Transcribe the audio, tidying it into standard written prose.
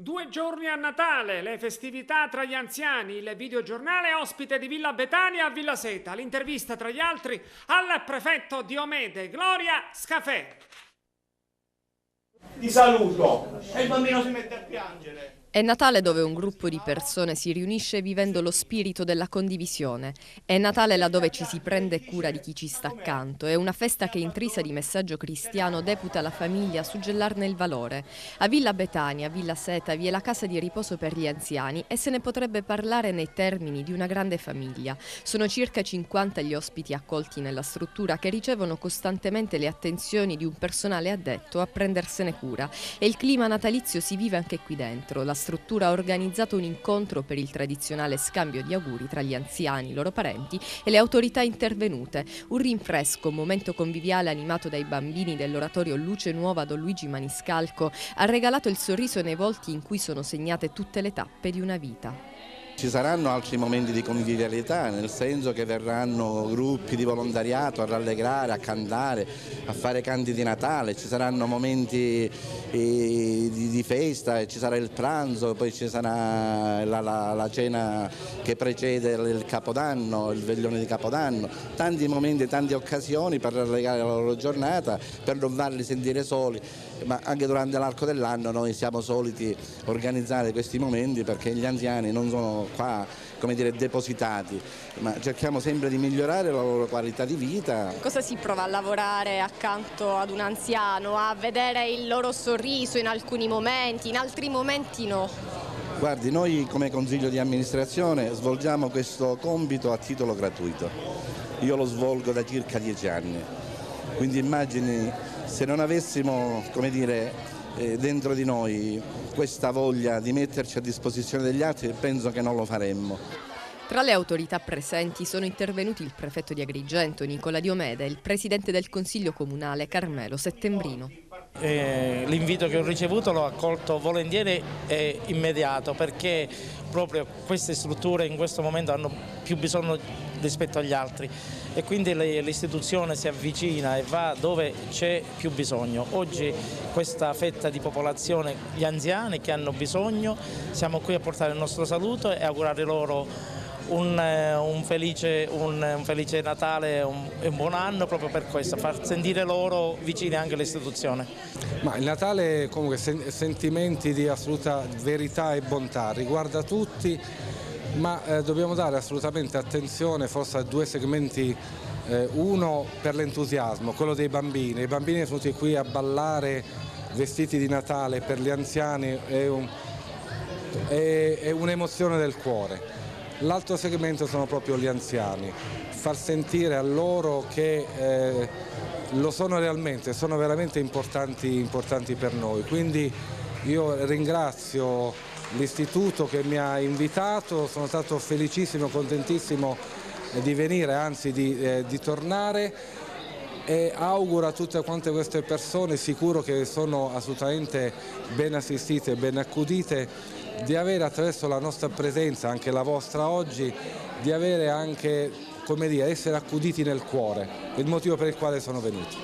2 giorni a Natale, le festività tra gli anziani, il videogiornale ospite di Villa Betania a Villa Seta, l'intervista tra gli altri al prefetto Diomede Gloria Scafè. Ti saluto e il bambino si mette a piangere. È Natale dove un gruppo di persone si riunisce vivendo lo spirito della condivisione. È Natale laddove ci si prende cura di chi ci sta accanto. È una festa che intrisa di messaggio cristiano deputa la famiglia a suggellarne il valore. A Villa Betania, a Villa Seta, vi è la casa di riposo per gli anziani e se ne potrebbe parlare nei termini di una grande famiglia. Sono circa 50 gli ospiti accolti nella struttura che ricevono costantemente le attenzioni di un personale addetto a prendersene cura. E il clima natalizio si vive anche qui dentro. La struttura ha organizzato un incontro per il tradizionale scambio di auguri tra gli anziani, i loro parenti e le autorità intervenute. Un rinfresco, un momento conviviale animato dai bambini dell'oratorio Luce Nuova Don Luigi Maniscalco ha regalato il sorriso nei volti in cui sono segnate tutte le tappe di una vita. Ci saranno altri momenti di convivialità, nel senso che verranno gruppi di volontariato a rallegrare, a cantare, a fare canti di Natale, ci saranno momenti di festa, ci sarà il pranzo, poi ci sarà la cena che precede il Capodanno, il veglione di Capodanno, tanti momenti, tante occasioni per rallegrare la loro giornata, per non farli sentire soli, ma anche durante l'arco dell'anno noi siamo soliti organizzare questi momenti perché gli anziani non sono qua, come dire, depositati, ma cerchiamo sempre di migliorare la loro qualità di vita. Cosa si prova a lavorare accanto ad un anziano, a vedere il loro sorriso in alcuni momenti, in altri momenti no? Guardi, noi come Consiglio di amministrazione svolgiamo questo compito a titolo gratuito. Io lo svolgo da circa 10 anni, quindi immagini se non avessimo, come dire, dentro di noi questa voglia di metterci a disposizione degli altri, penso che non lo faremmo. Tra le autorità presenti sono intervenuti il prefetto di Agrigento Nicola Diomede e il presidente del Consiglio Comunale Carmelo Settembrino. L'invito che ho ricevuto l'ho accolto volentieri e immediato perché proprio queste strutture in questo momento hanno più bisogno rispetto agli altri e quindi l'istituzione si avvicina e va dove c'è più bisogno. Oggi questa fetta di popolazione, gli anziani che hanno bisogno, siamo qui a portare il nostro saluto e augurare loro un felice Natale e un buon anno proprio per questo, far sentire loro vicine anche all'istituzione. Ma il Natale comunque sentimenti di assoluta verità e bontà, riguarda tutti, ma dobbiamo dare assolutamente attenzione forse a due segmenti, uno per l'entusiasmo, quello dei bambini. I bambini sono venuti qui a ballare vestiti di Natale, per gli anziani è un'emozione del cuore. L'altro segmento sono proprio gli anziani, far sentire a loro che lo sono realmente, sono veramente importanti per noi. Quindi io ringrazio l'istituto che mi ha invitato, sono stato felicissimo, contentissimo di venire, anzi di tornare e auguro a tutte quante queste persone, sicuro che sono assolutamente ben assistite, ben accudite, di avere attraverso la nostra presenza, anche la vostra oggi, di avere anche, come dire, essere accuditi nel cuore, il motivo per il quale sono venuti.